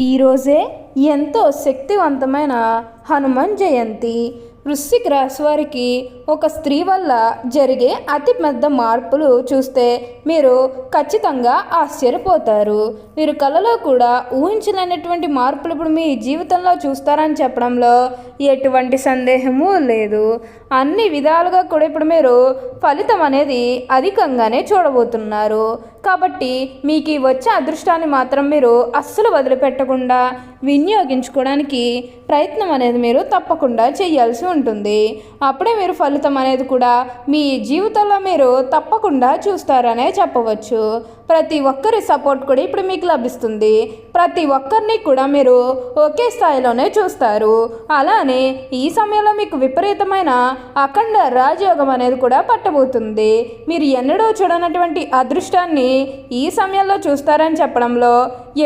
ఈరోజే ఎంతో శక్తివంతమైన హనుమాన్ జయంతి. వృశ్చిక రాశి వారికి ఒక స్త్రీ వల్ల జరిగే అతి పెద్ద మార్పులు చూస్తే మీరు ఖచ్చితంగా ఆశ్చర్యపోతారు. మీరు కలలో కూడా ఊహించలేనటువంటి మార్పులు ఇప్పుడు మీ జీవితంలో చూస్తారని చెప్పడంలో ఎటువంటి సందేహము లేదు. అన్ని విధాలుగా కూడా ఇప్పుడు మీరు ఫలితం అనేది అధికంగానే చూడబోతున్నారు. కాబట్టి మీకు వచ్చే అదృష్టాన్ని మాత్రం మీరు అస్సలు వదిలిపెట్టకుండా వినియోగించుకోవడానికి ప్రయత్నం అనేది మీరు తప్పకుండా చేయాల్సి ఉంటుంది. అప్పుడే మీరు ఫలితం అనేది కూడా మీ జీవితంలో మీరు తప్పకుండా చూస్తారనే చెప్పవచ్చు. ప్రతి ఒక్కరి సపోర్ట్ కూడా ఇప్పుడు మీకు లభిస్తుంది. ప్రతి ఒక్కరిని కూడా మీరు ఒకే స్థాయిలోనే చూస్తారు. అలానే ఈ సమయంలో మీకు విపరీతమైన అఖండ రాజయోగం అనేది కూడా పట్టబోతుంది. మీరు ఎన్నడూ చూడనటువంటి అదృష్టాన్ని ఈ సమయంలో చూస్తారని చెప్పడంలో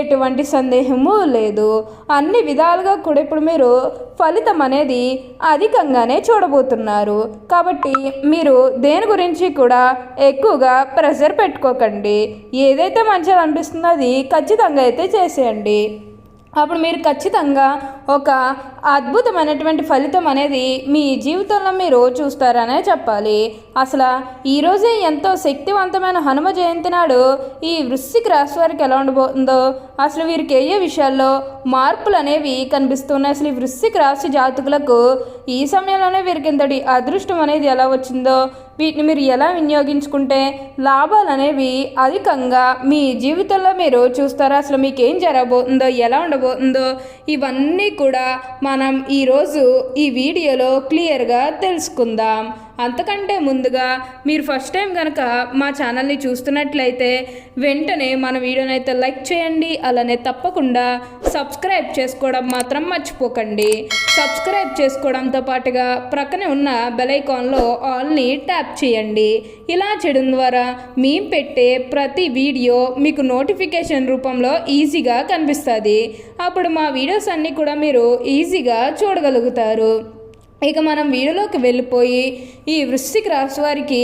ఎటువంటి సందేహము లేదు. అన్ని విధాలుగా కూడా ఇప్పుడు మీరు ఫలితం అనేది అధికంగానే చూడబోతున్నారు. కాబట్టి మీరు దేని గురించి కూడా ఎక్కువగా ప్రెషర్ పెట్టుకోకండి. ఏదైతే మంచిగా అనిపిస్తుందో అది ఖచ్చితంగా అయితే చేసేయండి. అప్పుడు మీరు ఖచ్చితంగా ఒక అద్భుతమైనటువంటి ఫలితం అనేది మీ జీవితంలో మీరు చూస్తారనే చెప్పాలి. అసలు ఈరోజే ఎంతో శక్తివంతమైన హనుమ జయంతి నాడు ఈ వృశ్చిక రాశి వారికి ఎలా ఉండబోతుందో, అసలు వీరికి ఏ విషయాల్లో మార్పులు అనేవి కనిపిస్తున్నాయి, అసలు ఈ వృశ్చిక రాశి జాతకులకు ఈ సమయంలోనే వీరికి ఇంతటి అదృష్టం అనేది ఎలా వచ్చిందో, వీటిని మీరు ఎలా వినియోగించుకుంటే లాభాలు అనేవి అధికంగా మీ జీవితంలో మీరు చూస్తారా, అసలు మీకు ఏం జరగబోతుందో, ఎలా ఉండబోతుందో ఇవన్నీ కూడా మనం ఈరోజు ఈ వీడియోలో క్లియర్గా తెలుసుకుందాం. అంతకంటే ముందుగా మీరు ఫస్ట్ టైం కనుక మా ఛానల్ని చూస్తున్నట్లయితే వెంటనే మన వీడియోని అయితే లైక్ చేయండి. అలానే తప్పకుండా సబ్స్క్రైబ్ చేసుకోవడం మాత్రం మర్చిపోకండి. సబ్స్క్రైబ్ చేసుకోవడంతో పాటుగా ప్రక్కనే ఉన్న బెల్ ఐకాన్లో ఆల్ని ట్యాప్ చేయండి. ఇలా చేయడం ద్వారా మేము పెట్టే ప్రతి వీడియో మీకు నోటిఫికేషన్ రూపంలో ఈజీగా కనిపిస్తుంది. అప్పుడు మా వీడియోస్ అన్నీ కూడా మీరు ఈజీగా చూడగలుగుతారు. ఇక మనం వీడియోలోకి వెళ్ళిపోయి ఈ వృశ్చిక రాశి వారికి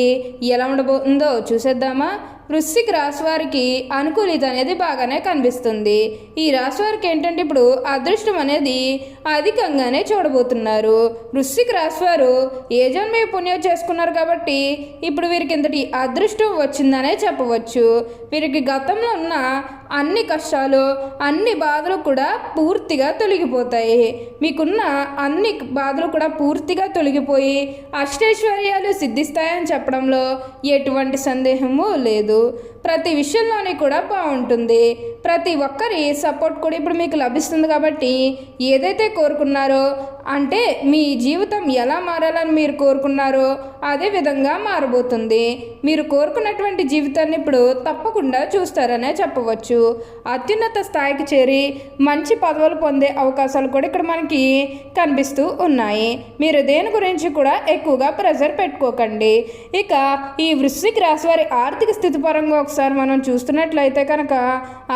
ఎలా ఉండబోతుందో చూసేద్దామా. వృశ్చిక రాశి వారికి అనుకూలిత అనేది బాగానే కనిపిస్తుంది. ఈ రాశి వారికి ఏంటంటే ఇప్పుడు అదృష్టం అనేది అధికంగానే చూడబోతున్నారు. వృశ్చిక రాశి వారు ఏ జన్మ పుణ్యం చేసుకున్నారు కాబట్టి ఇప్పుడు వీరికి ఇంతటి అదృష్టం వచ్చిందనే చెప్పవచ్చు. వీరికి గతంలో ఉన్న అన్ని కష్టాలు, అన్ని బాధలు కూడా పూర్తిగా తొలగిపోతాయి. మీకున్న అన్ని బాధలు కూడా పూర్తిగా తొలగిపోయి అష్టైశ్వర్యాలు సిద్ధిస్తాయని చెప్పడంలో ఎటువంటి సందేహము లేదు. ప్రతి విషయంలోనే కూడా బాగుంటుంది. ప్రతి ఒక్కరి సపోర్ట్ కూడా ఇప్పుడు మీకు లభిస్తుంది. కాబట్టి ఏదైతే కోరుకున్నారో, అంటే మీ జీవితం ఎలా మారాలని మీరు కోరుకున్నారో అదే విధంగా మారబోతుంది. మీరు కోరుకున్నటువంటి జీవితాన్ని ఇప్పుడు తప్పకుండా చూస్తారనే చెప్పవచ్చు. అత్యున్నత స్థాయికి చేరి మంచి పదవులు పొందే అవకాశాలు కూడా ఇక్కడ మనకి కనిపిస్తూ ఉన్నాయి. మీరు దేని గురించి కూడా ఎక్కువగా ప్రెషర్ పెట్టుకోకండి. ఇక ఈ వృశ్చిక రాశి వారి ఆర్థిక స్థితి పరంగా ఒకసారి మనం చూస్తున్నట్లయితే కనుక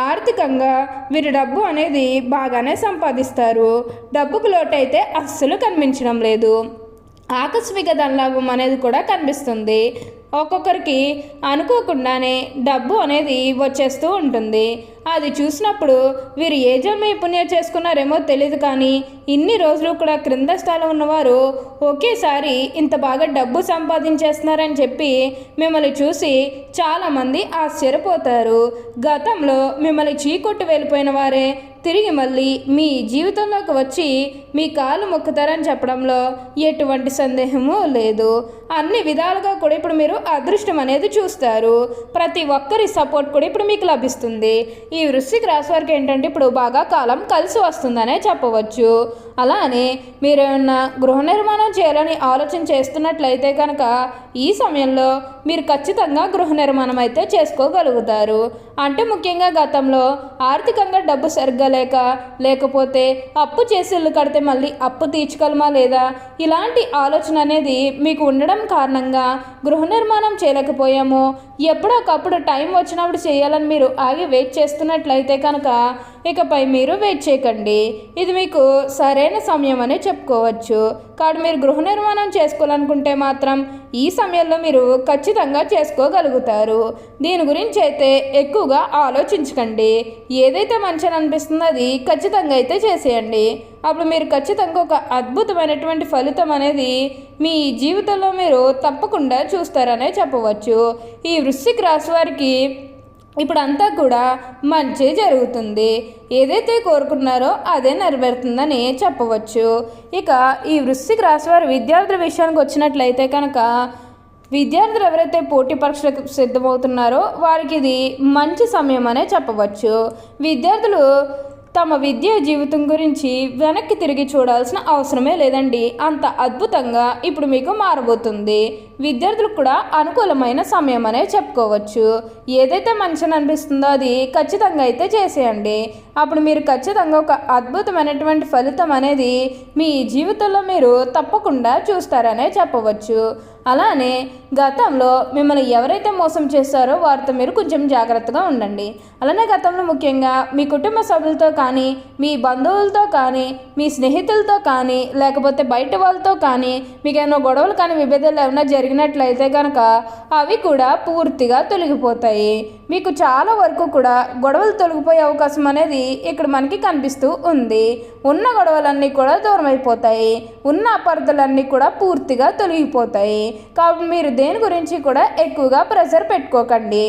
ఆర్థికంగా వీరి డబ్బు అనేది బాగానే సంపాదిస్తారు. డబ్బుకు లోటైతే అస్సలు కనిపించడం లేదు. ఆకస్మిక ధనలాభం అనేది కూడా కనిపిస్తుంది. ఒక్కొక్కరికి అనుకోకుండానే డబ్బు అనేది వచ్చేస్తూ ఉంటుంది. అది చూసినప్పుడు వీరు ఏ జన్మ పుణ్యం చేసుకున్నారేమో తెలియదు, కానీ ఇన్ని రోజులు కూడా క్రింద స్థాయిలో ఉన్నవారు ఒకేసారి ఇంత బాగా డబ్బు సంపాదించేస్తున్నారని చెప్పి మిమ్మల్ని చూసి చాలామంది ఆశ్చర్యపోతారు. గతంలో మిమ్మల్ని చీకొట్టు వెళ్ళిపోయిన వారే తిరిగి మళ్ళీ మీ జీవితంలోకి వచ్చి మీ కాలు మొక్కుతారని చెప్పడంలో ఎటువంటి సందేహము లేదు. అన్ని విధాలుగా కూడా ఇప్పుడు మీరు అదృష్టం అనేది చూస్తారు. ప్రతి ఒక్కరి సపోర్ట్ కూడా ఇప్పుడు మీకు లభిస్తుంది. ఈ వృశ్చిక రాశి వారికి ఏంటంటే ఇప్పుడు బాగా కాలం కలిసి వస్తుందనే చెప్పవచ్చు. అలానే మీరు ఏమన్నా గృహ నిర్మాణం చేయాలని ఆలోచన చేస్తున్నట్లయితే కనుక ఈ సమయంలో మీరు ఖచ్చితంగా గృహ నిర్మాణం అయితే చేసుకోగలుగుతారు. అంటే ముఖ్యంగా గతంలో ఆర్థికంగా డబ్బు సరిగ్గా లేకపోతే అప్పు చేసి ఇల్లు కడితే మళ్ళీ అప్పు తీర్చగలమా లేదా, ఇలాంటి ఆలోచన అనేది మీకు ఉండడం కారణంగా గృహ నిర్మాణం చేయలేకపోయాము, ఎప్పుడొకప్పుడు టైం వచ్చినప్పుడు చేయాలని మీరు ఆగి వెయిట్ చేస్తున్నట్లయితే కనుక ఇకపై మీరు వెయిట్ చేయకండి. ఇది మీకు సరైన సమయం అని చెప్పుకోవచ్చు. కాబట్టి మీరు గృహ నిర్మాణం చేసుకోవాలనుకుంటే మాత్రం ఈ సమయంలో మీరు ఖచ్చితంగా చేసుకోగలుగుతారు. దీని గురించి అయితే ఎక్కువగా ఆలోచించకండి. ఏదైతే మంచిని అనిపిస్తుందో అది ఖచ్చితంగా అయితే చేసేయండి. అప్పుడు మీరు ఖచ్చితంగా ఒక అద్భుతమైనటువంటి ఫలితం అనేది మీ జీవితంలో మీరు తప్పకుండా చూస్తారనే చెప్పవచ్చు. ఈ వృశ్చిక రాశి వారికి ఇప్పుడు అంతా కూడా మంచి జరుగుతుంది. ఏదైతే కోరుకున్నారో అదే నెరవేరుతుందని చెప్పవచ్చు. ఇక ఈ వృశ్చిక రాశి వారి విద్యార్థుల విషయానికి వచ్చినట్లయితే కనుక విద్యార్థులు ఎవరైతే పోటీ పరీక్షలకు సిద్ధమవుతున్నారో వారికి ఇది మంచి సమయం అనే చెప్పవచ్చు. విద్యార్థులు తమ విద్యా జీవితం గురించి వెనక్కి తిరిగి చూడాల్సిన అవసరమే లేదండి. అంత అద్భుతంగా ఇప్పుడు మీకు మారబోతుంది. విద్యార్థులకు కూడా అనుకూలమైన సమయం అనే చెప్పుకోవచ్చు. ఏదైతే మంచిని అనిపిస్తుందో అది ఖచ్చితంగా అయితే చేసేయండి. అప్పుడు మీరు ఖచ్చితంగా ఒక అద్భుతమైనటువంటి ఫలితం అనేది మీ జీవితంలో మీరు తప్పకుండా చూస్తారనే చెప్పవచ్చు. అలానే గతంలో మిమ్మల్ని ఎవరైతే మోసం చేస్తారో వారితో మీరు కొంచెం జాగ్రత్తగా ఉండండి. అలానే గతంలో ముఖ్యంగా మీ కుటుంబ సభ్యులతో కానీ, మీ బంధువులతో కానీ, మీ స్నేహితులతో కానీ, లేకపోతే బయట వాళ్ళతో కానీ మీకు ఏమైనా గొడవలు కానీ విభేదాలు ఏమైనా జరిగినట్లయితే కనుక అవి కూడా పూర్తిగా తొలగిపోతాయి. మీకు చాలా వరకు కూడా గొడవలు తొలగిపోయే అవకాశం అనేది ఇక్కడ మనకి కనిపిస్తూ ఉంది. ఉన్న గొడవలన్నీ కూడా దూరం అయిపోతాయి. ఉన్న అపార్థాలన్నీ కూడా పూర్తిగా తొలగిపోతాయి. కాబట్టి మీరు దేని గురించి కూడా ఎక్కువగా ప్రెషర్ పెట్టుకోకండి.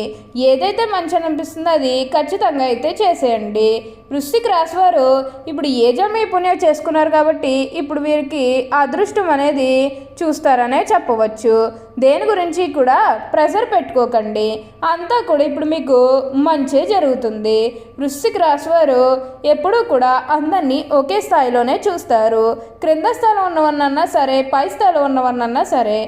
ఏదైతే మంచి అనిపిస్తుందో అది ఖచ్చితంగా అయితే చేసేయండి. వృశ్చిక రాశి వారు ఇప్పుడు ఏ జన్మ పుణ్యం చేసుకున్నారు కాబట్టి ఇప్పుడు వీరికి అదృష్టం అనేది చూస్తారనే చెప్పవచ్చు. దేని గురించి కూడా ప్రెషర్ పెట్టుకోకండి. అంతా కూడా ఇప్పుడు మీకు మంచి జరుగుతుంది. వృశ్చిక రాశి వారు ఎప్పుడూ కూడా అందరినీ ఒకే స్థాయిలోనే చూస్తారు. క్రింద స్థాయిలో ఉన్నవన్నన్నా సరే, పై స్థాయిలో ఉన్నవన్నన్నా సరే,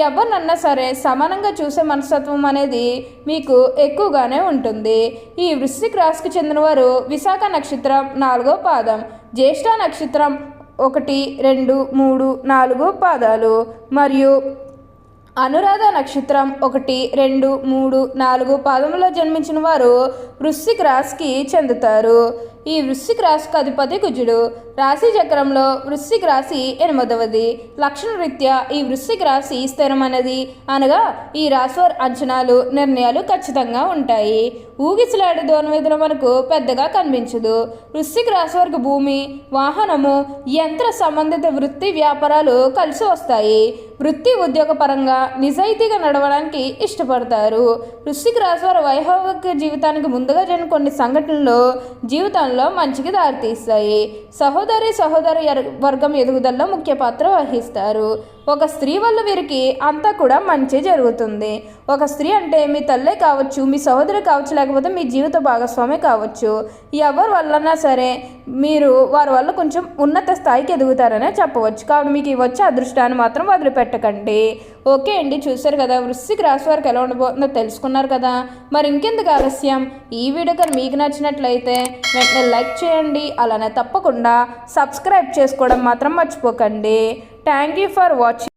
ఎవరినన్నా సరే సమానంగా చూసే మనస్తత్వం అనేది మీకు ఎక్కువగానే ఉంటుంది. ఈ వృశ్చిక రాశికి చెందినవారు విశాఖ నక్షత్రం 4వ పాదం, జ్యేష్ఠ నక్షత్రం 1, 2, 3, 4 పాదాలు మరియు అనురాధ నక్షత్రం 1, 2, 3, 4 పాదములో జన్మించిన వారు వృశ్చిక రాశికి చెందుతారు. ఈ వృశ్చిక రాశికి అధిపతి కుజుడు. రాశి చక్రంలో వృశ్చిక రాశి 8వది. లక్షణ రీత్యా ఈ వృశ్చిక రాశి స్థిరమైనది, అనగా ఈ రాశి వారి అంచనాలు, నిర్ణయాలు ఖచ్చితంగా ఉంటాయి. ఊగిసలాడే ధోరణిలో మనకు పెద్దగా కనిపించదు. వృశ్చిక రాశి వారికి భూమి, వాహనము, యంత్ర సంబంధిత వృత్తి వ్యాపారాలు కలిసి వస్తాయి. వృత్తి ఉద్యోగ పరంగా నిజాయితీగా నడవడానికి ఇష్టపడతారు. వృశ్చిక రాశి వారి వైవాహిక జీవితానికి ముందుగా జరిగిన కొన్ని సంఘటనలు జీవితంలో మంచికి దారితీస్తాయి. సహోదరి వర్గం ఎదుగుదలలో ముఖ్య పాత్ర వహిస్తారు. ఒక స్త్రీ వల్ల వీరికి అంతా కూడా మంచి జరుగుతుంది. ఒక స్త్రీ అంటే మీ తల్లే కావచ్చు, మీ సహోదరి కావచ్చు, లేకపోతే మీ జీవిత భాగస్వామి కావచ్చు. ఎవరి వల్లన్నా సరే మీరు వారి వల్ల కొంచెం ఉన్నత స్థాయికి ఎదుగుతారనే చెప్పవచ్చు. కాబట్టి మీకు వచ్చే అదృష్టాన్ని మాత్రం వదిలిపెట్టకండి. ఓకే అండి, చూసారు కదా వృశ్చిక రాశి వారికి ఎలా ఉండబోతుందో తెలుసుకున్నారు కదా. మరి ఇంకెందుకు ఆలస్యం, ఈ వీడియో కానీ మీకు నచ్చినట్లయితే వెంటనే లైక్ చేయండి. అలానే తప్పకుండా సబ్స్క్రైబ్ చేసుకోవడం మాత్రం మర్చిపోకండి. Thank you for watching.